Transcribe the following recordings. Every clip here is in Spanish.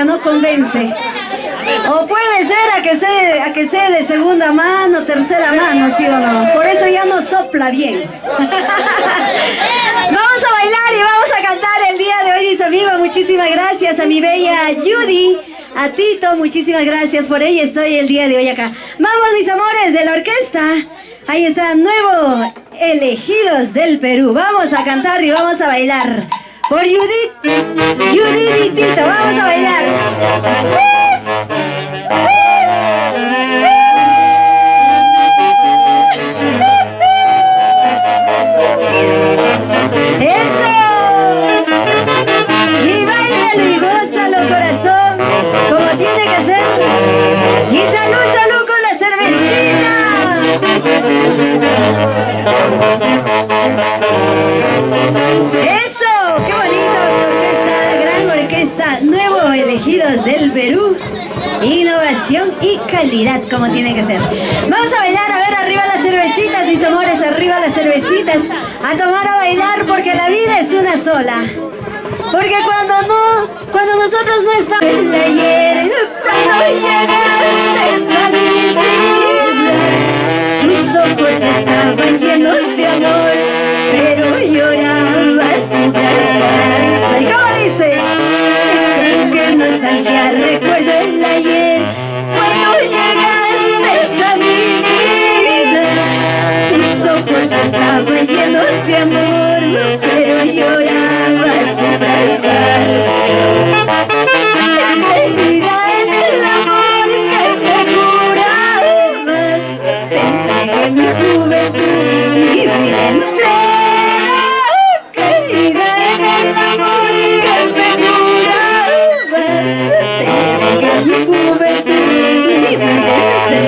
No convence. O puede ser a que sea de segunda mano, tercera mano, ¿sí o no? Por eso ya no sopla bien. Vamos a bailar y vamos a cantar el día de hoy, mis amigos. Muchísimas gracias a mi bella Judy, a Tito, muchísimas gracias por ella. Estoy el día de hoy acá. Vamos, mis amores de la orquesta. Ahí están, nuevo elegidos del Perú. Vamos a cantar y vamos a bailar. Por Judith y Tito, vamos a bailar. ¡Eso! Y báilalo y gózalo, corazón, como tiene que ser. Y salud, salud con la cervecita. ¡Eso! ¡Qué bonito! Orquesta, gran orquesta, nuevo elegidos del Perú. Innovación y calidad, como tiene que ser. Vamos a bailar, a ver, arriba las cervecitas, mis amores, arriba las cervecitas. A tomar a bailar porque la vida es una sola. Porque cuando nosotros no estamos en la ayer, cuando llegaste a mi vida, tus ojos estaban llenos de amor, pero llorabas sin callarse. ¿Y cómo dice? Qué nostalgia, recuerdo el ayer, cuando llegaste a mi vida, tus ojos estaban llenos de amor, pero llorabas sin callarse. Creída en el amor que me jurabas, te entregué mi juventud, mi vida entera. Creída en el amor que me jurabas, te entregué mi juventud, mi vida entera.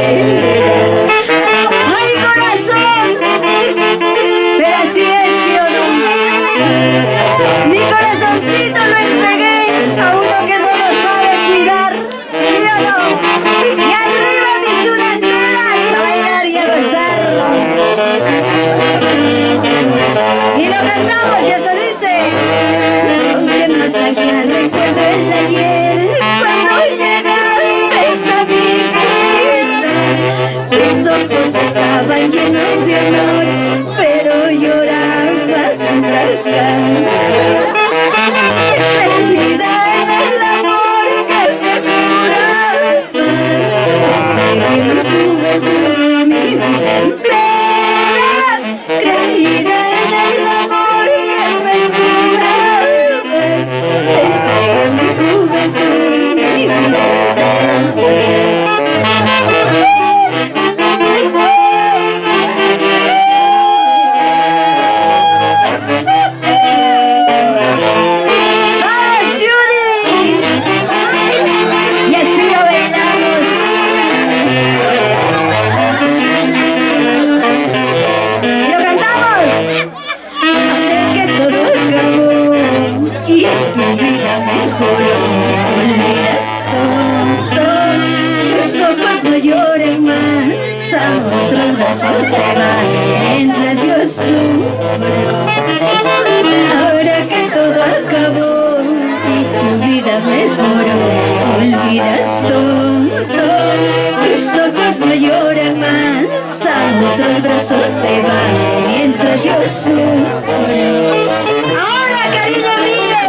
¡Ay, corazón! Pero así es, ¿sí o no? Mi corazoncito lo entregué a uno que no lo sabe cuidar, ¿sí o no? Y arriba mis estudianteras a bailar y a gozar. Y lo cantamos y hasta dice: con qué nostalgia recuerdo el ayer, cuando llegaste a mi vida, tus ojos estaban llenos de amor, pero llorabas sin alcanzar. Creída en el amor que me jurabas, entregué mi juventud, mi vida entera. Creída en el amor que me jurabas, entregué mi juventud, mi vida entera. Mientras yo sufro, ahora que todo acabó y tu vida mejoró, olvidas todo, tus ojos no lloran más, a otros brazos te van, mientras yo sufro. Ahora, cariño mío,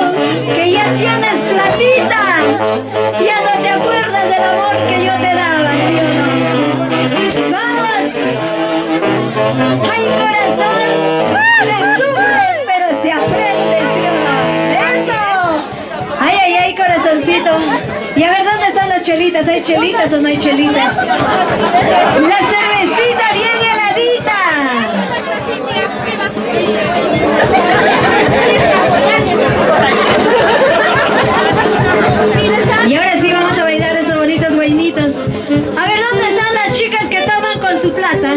que ya tienes platita, ya no te acuerdas del amor que yo te daba, ¿sí o no? ¡Vamos! ¡Ay, corazón! Se sube, pero se aprende, ¿sí o no? ¡Eso! ¡Ay, ay, ay, corazoncito! Y a ver, ¿dónde están las chelitas? ¿Hay chelitas o no hay chelitas? ¡La cervecita bien heladita! Y ahora sí vamos a bailar esos bonitos guainitos. A ver, ¿dónde están las chicas que toman con su plata?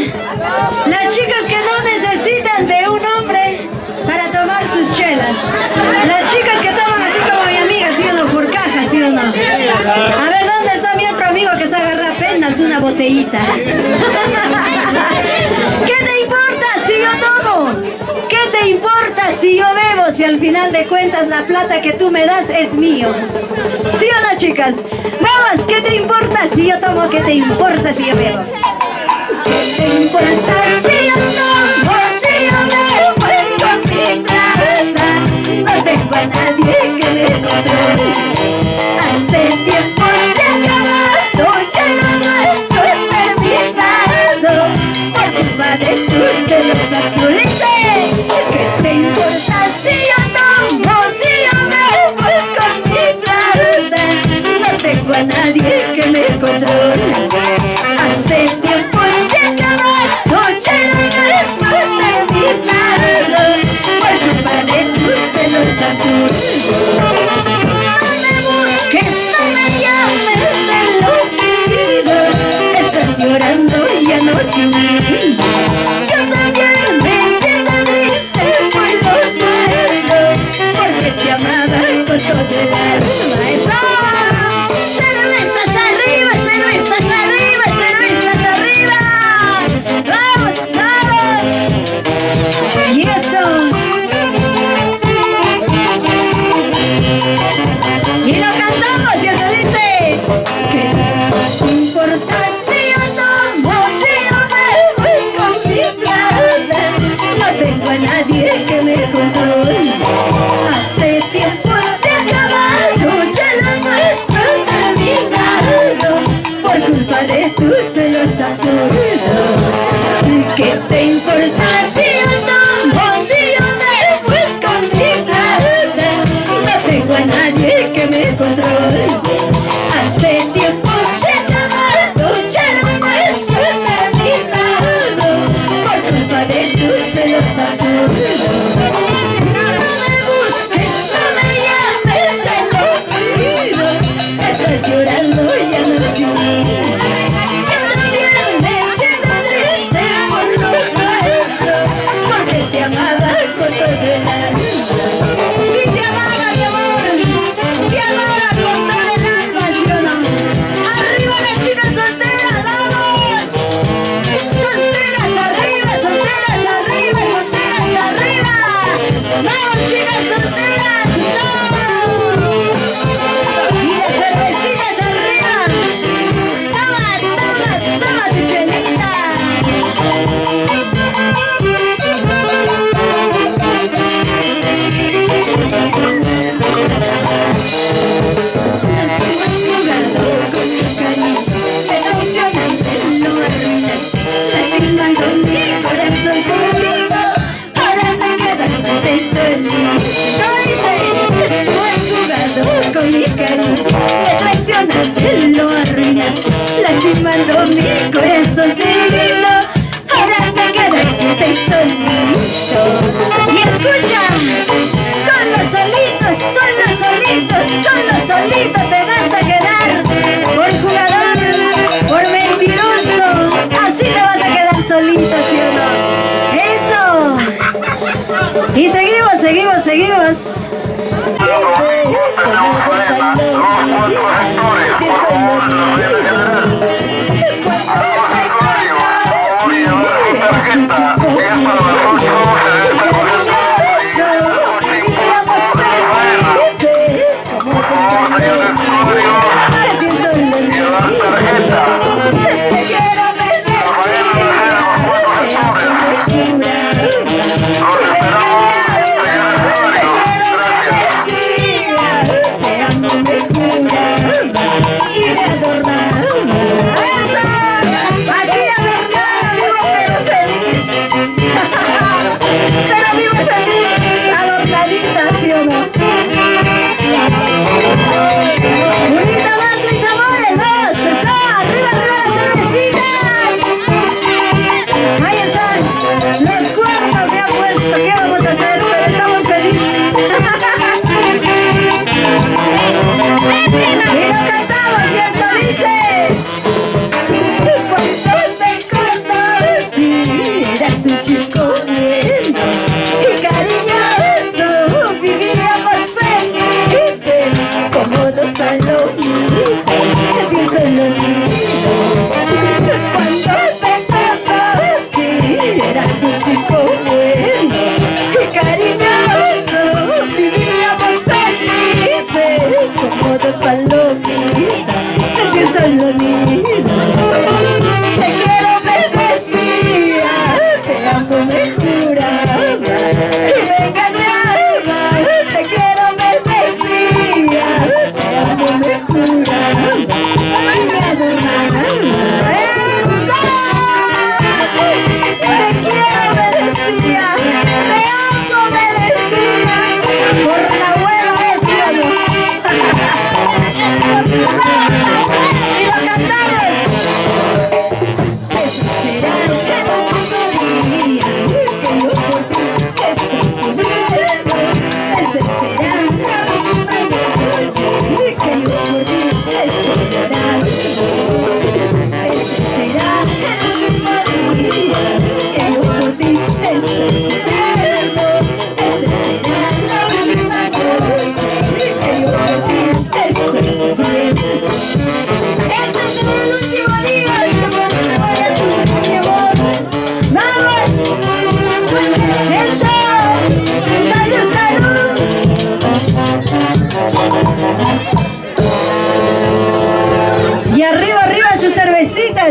Las chicas que no necesitan de un hombre para tomar sus chelas. Las chicas que toman así como mi amiga, ¿sí o no? Por caja, ¿sí o no? A ver, ¿dónde está mi otro amigo que se agarra apenas una botellita? ¿Qué te importa si yo tomo? ¿Qué te importa si yo bebo? Si al final de cuentas la plata que tú me das es mío. ¿Sí o no, chicas? Vamos, ¿qué te importa si yo tomo? ¿Qué te importa si yo bebo? ¿Qué te importa si yo tomo? Si yo bebo, pues con mi plata no tengo a nadie que me controle. Hace tiempo se ha acabado, ya lo nuestro es terminado por culpa de tus celos azules. ¿Qué te importa si yo tomo? Si yo bebo, pues con mi plata no tengo a nadie que me controle. Hace tiempo se ha acabado, ya lo nuestro es terminado por culpa de tus celos azules. No me busques, no me llames, te lo pido. Estás llorando y ya no te humillo. Yo también me siento triste por lo nuestro, porque te amaba con todo el alma. ¡Eso! ¡Cervezas arriba, cervezas arriba, cervezas arriba! ¡Vamos, vamos! ¡Y eso! Y lo cantamos y eso dice: ¿qué te importa si yo tomo? Si yo bebo es con mi plata no tengo a nadie que me controle. Hace tiempo se ha acabado, ya lo nuestro terminado por culpa de tus celos absurdos. ¿Qué te importa si yo tomo? Si yo bebo es con mi plata no tengo a nadie que me controle. Hace tiempo se ha acabado, ya lo nuestro terminado por culpa de tus celos absurdos. No me busques, no me llames, te lo pido. Estás llorando, ya no te humillo. Yo también me siento triste por lo nuestro, porque te amaba con todo el alma. Sí te amaba, mi amor, te amaba con todo el alma, ¿sí o no? ¡Arriba las chicas solteras, vamos! ¡Solteras arriba, solteras arriba, solteras arriba! ¡Vamos, chicas solteras! ¡Vamos! ¡Y las cervecitas arriba! ¡Toma, toma, toma tu chelita! Con mi cariño me traicionaste, lo arruinaste, lastimando mi corazoncito. Ahora te quedaste, estoy solito. Y escucha, solo solito, solo solito, solo solito te vas a quedar. Por jugador, por mentiroso, así te vas a quedar solito, ¿sí o no? ¡Eso! Y seguimos, seguimos, seguimos.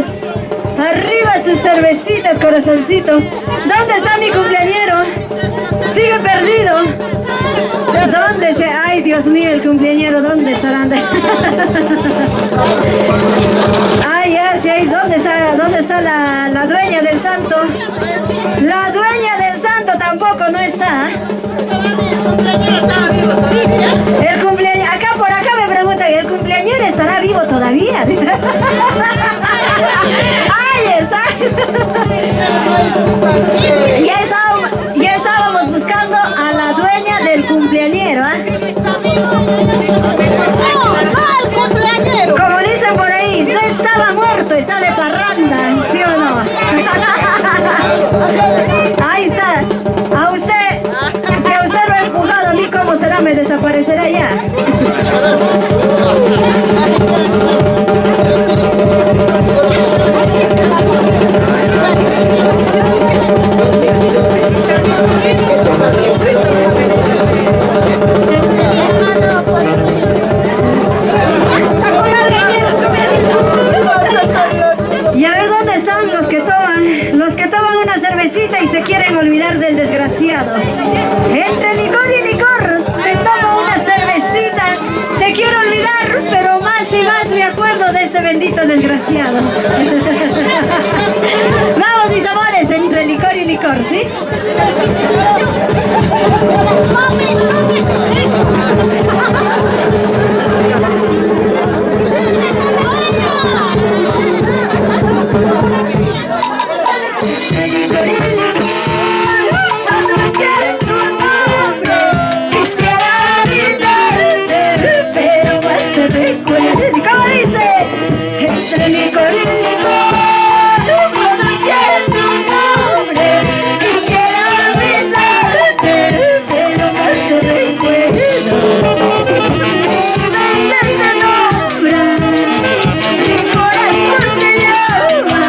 cervecitas. Arriba sus cervecitas, corazoncito. ¿Dónde está mi cumpleañero? Sigue perdido. ¿Dónde se...? Ay, Dios mío, el cumpleañero, ¿dónde estarán? Ay, ya, sí, ¿dónde está la dueña del santo? La dueña del santo tampoco no está. El cumpleañero, por acá me preguntan, ¿el cumpleañero estará vivo todavía? Ahí está. Ya estábamos buscando a la dueña del cumpleañero, ¿eh? Como dicen por ahí, no estaba muerto, está de parranda, ¿sí o no? Ahí está. A usted, si a usted lo ha empujado, a mí cómo será, me desaparecerá ya. Y a ver dónde están los que toman una cervecita y se quieren olvidar del desgraciado. Entre licor y licor, me tomo una cervecita, te quiero olvidar, pero más y más me acuerdo de este bendito desgraciado. Vamos, mis amores, entre licor y licor, ¿sí? ¿Cómo dice? Entre licor y licor, conocer tu nombre. Quisiera olvidarte, pero más te recuerdo. Mente te nombra, mi corazón te llama.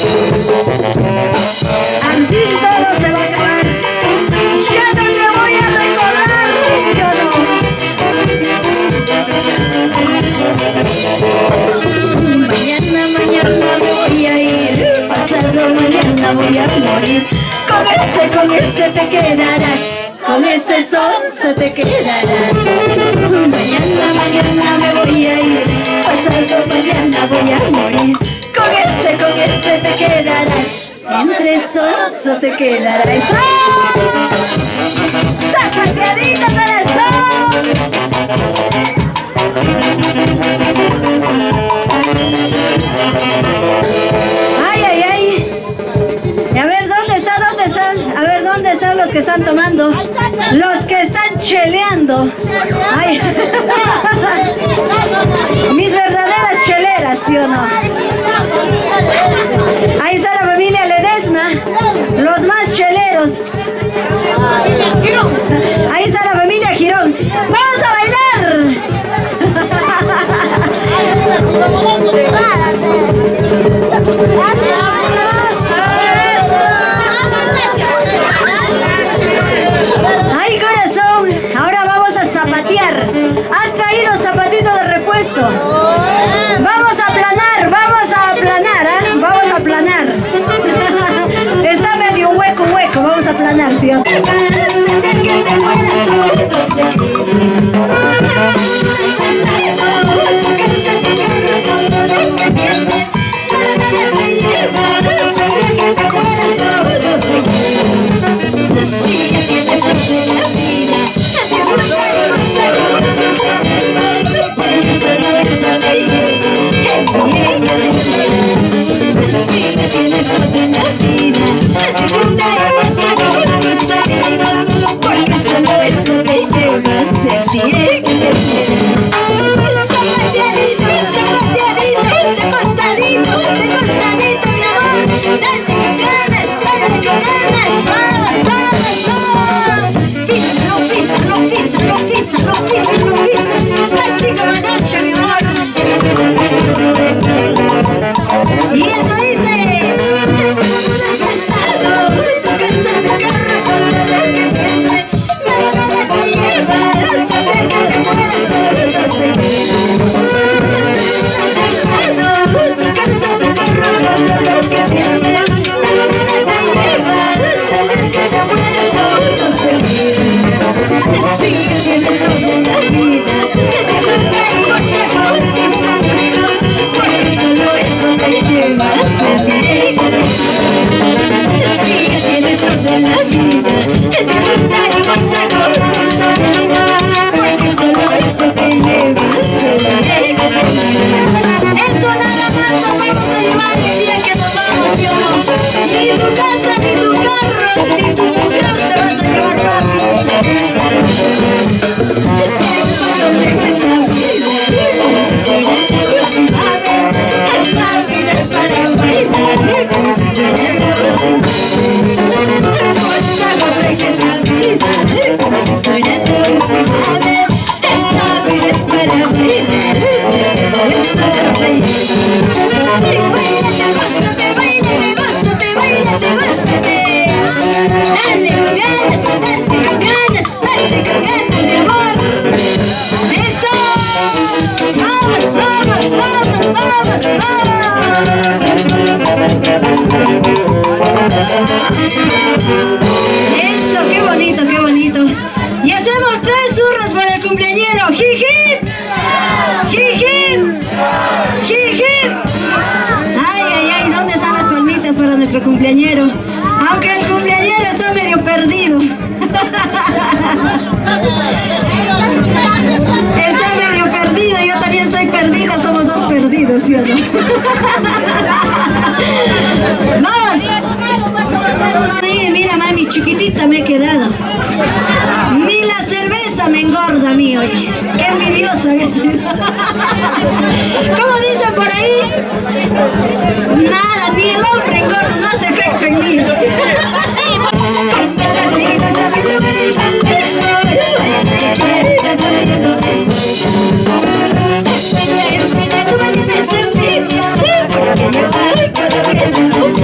Al fin todo se va a acabar. Ya no te voy a recordar, yo no. Mañana me voy a ir, pasado mañana voy a morir. Con ese te quedarás, con ese sonso te quedarás. Mañana me voy a ir, pasado mañana voy a morir. Con ese te quedarás, entre sonso te quedarás. ¡Zapateadita corazón! ¡Ay, ay, ay! Y a ver, ¿dónde están? A ver, ¿dónde están los que están tomando? Los que están cheleando. Ay. Mis verdaderas cheleras, ¿sí o no? Ahí está la familia Ledesma, los más cheleros. Ahí está la familia Girón. ¡Vamos a bailar! ¡Ay, corazón! Ahora vamos a zapatear. Han traído zapatitos de repuesto. Vamos a aplanar, ¿eh? Vamos a aplanar. Está medio hueco, vamos a aplanar, ¿sí? Eso, qué bonito, qué bonito. Y hacemos 3 zurros por el cumpleañero. ¡Jijip! ¡Jijip! ¡Jijip! Ay, ay, ay, ¿dónde están las palmitas para nuestro cumpleañero? Aunque el cumpleañero está medio perdido. Está medio perdido, yo también soy perdida, somos 2 perdidos, ¿sí o no? ¡Vamos! Mira, mami, chiquitita me he quedado. Ni la cerveza me engorda a mí, oye. Qué envidiosa había sido. ¿Cómo dicen por ahí? Nada, ni el hombre engorda, no hace efecto en mí. Tú me tienes envidia, porque yo voy con la gente.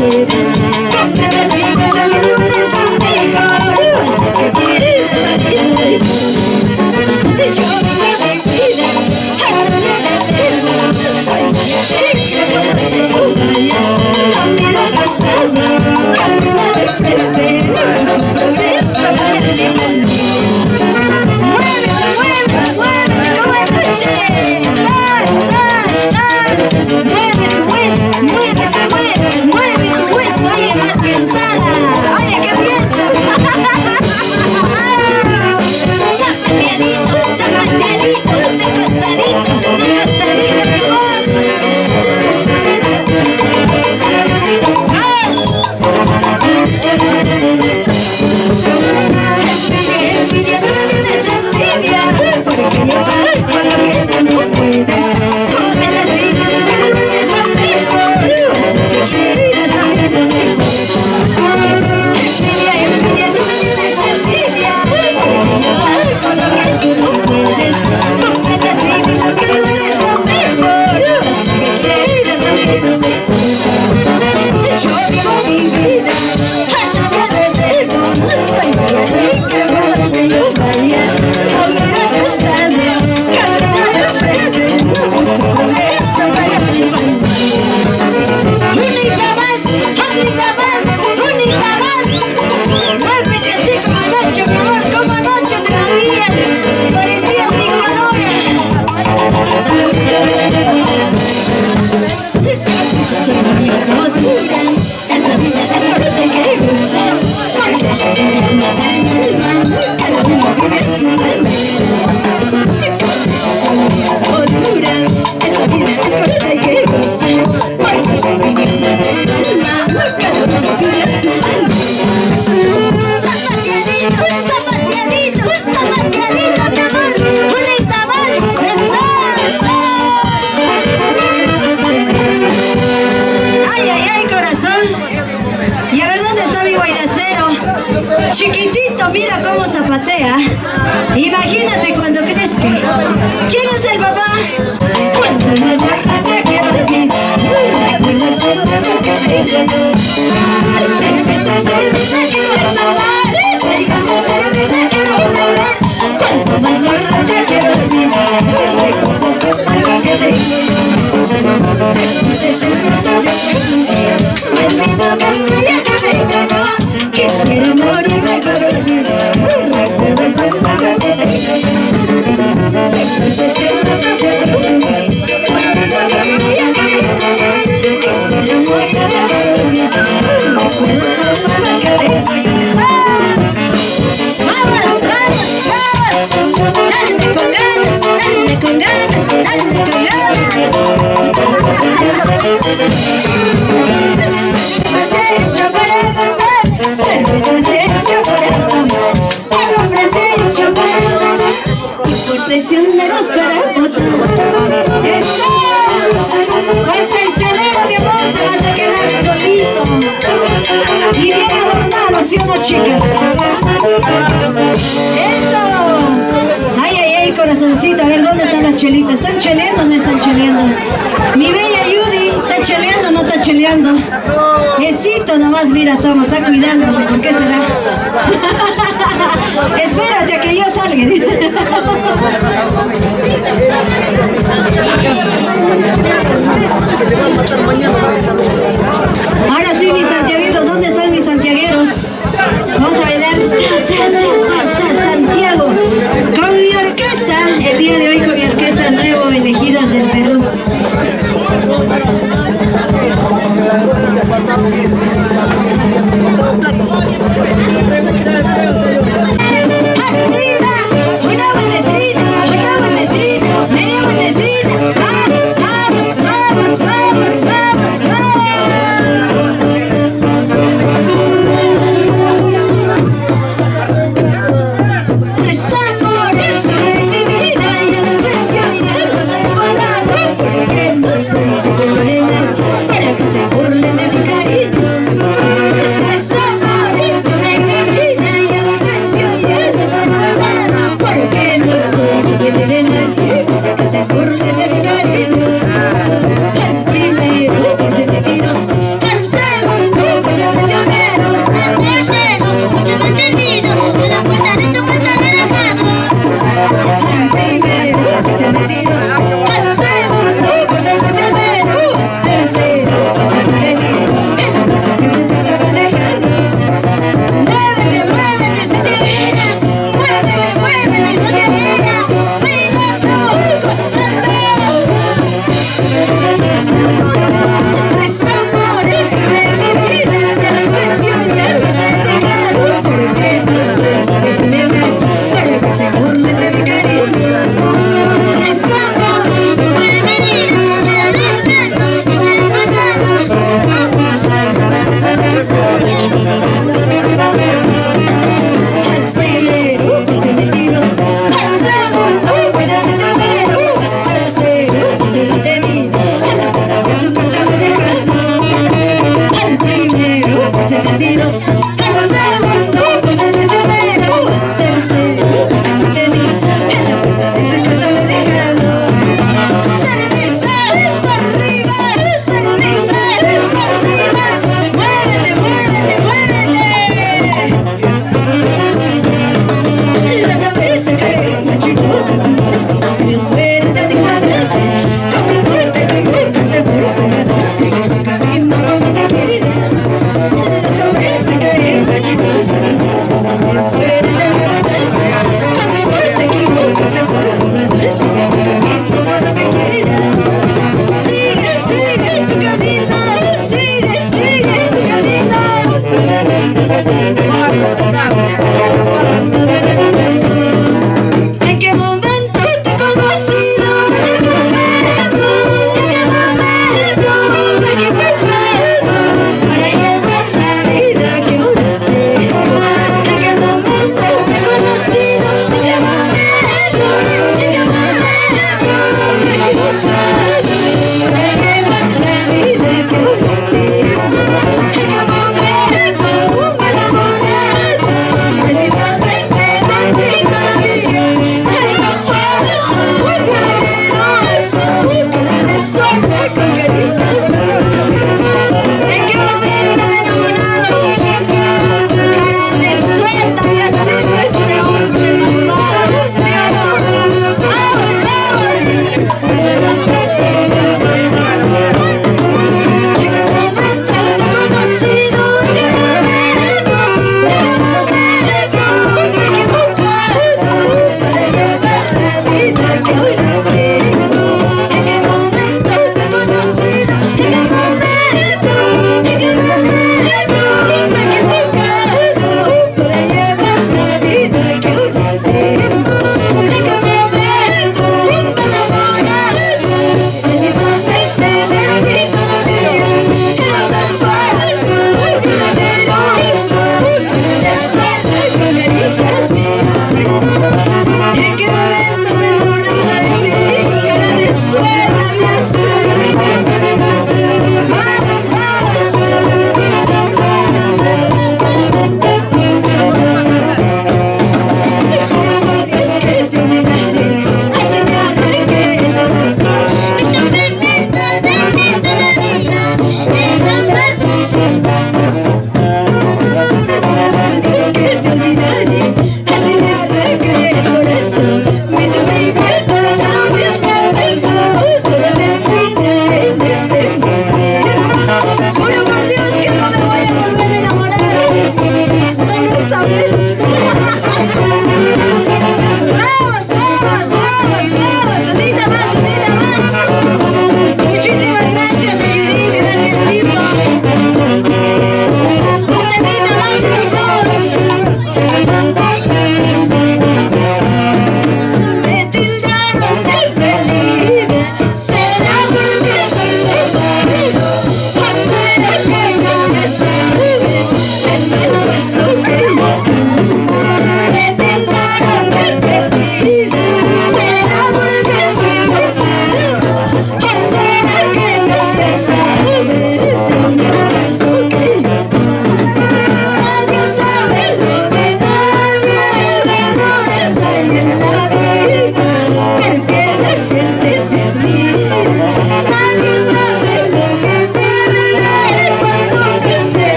dura. Esa vida es corta, hay que gozar, porque la opinión mata el alma. Cada uno vive a su alma. Zapateadito, zapateadito, zapateadito, mi amor. Bonita más de salsa. Ay, ay, ay, corazón. Y a ver, ¿dónde está mi guainacero? Chiquitito, mira cómo zapatea. Imagínate cuando crezca. ¿Quién es el papá? Cuando más borracha quiero olvidar. Recuerdos son malos que tengo yo. Cerveza quiero tomar. Tráigame cerveza quiero beber. Cuando más borracha quiero olvidar. Recuerdos son malos que tengo yo. Después de maldito canalla que me engañó. Quisiera morirme para olvidar. Recuerdos son malos que tengo yo. Después de maldito canalla que me engañó. Quisiera morirme para olvidar. Recuerdos son malos que tengo yo. ¡Vamos, vamos, vamos! ¡Dale con ganas, dale con ganas, dale con ganas! Hecho para gozar, cervezas hecho para tomar, el hombre es hecho para amar, y por traicioneros para votar. ¡Eso! Por traicionero, mi amor, te vas a quedar solito. Y bien adornado, ¿sí o no, chicas? ¡Eso! Ay, ay, ay, corazoncito, a ver, ¿dónde están las chelitas? ¿Están cheleando o no están cheleando? Mi bella Judy, ¿está cheleando o no está cheleando? Esito nomás, mira, toma, está cuidándose, ¿por qué será? Espérate a que yo salga. Ahora sí, mis santiagueros, ¿dónde están mis santiagueros? Vamos a bailar Santiago con mi orquesta, el día de hoy con mi orquesta Nuevo Elegidos del Perú.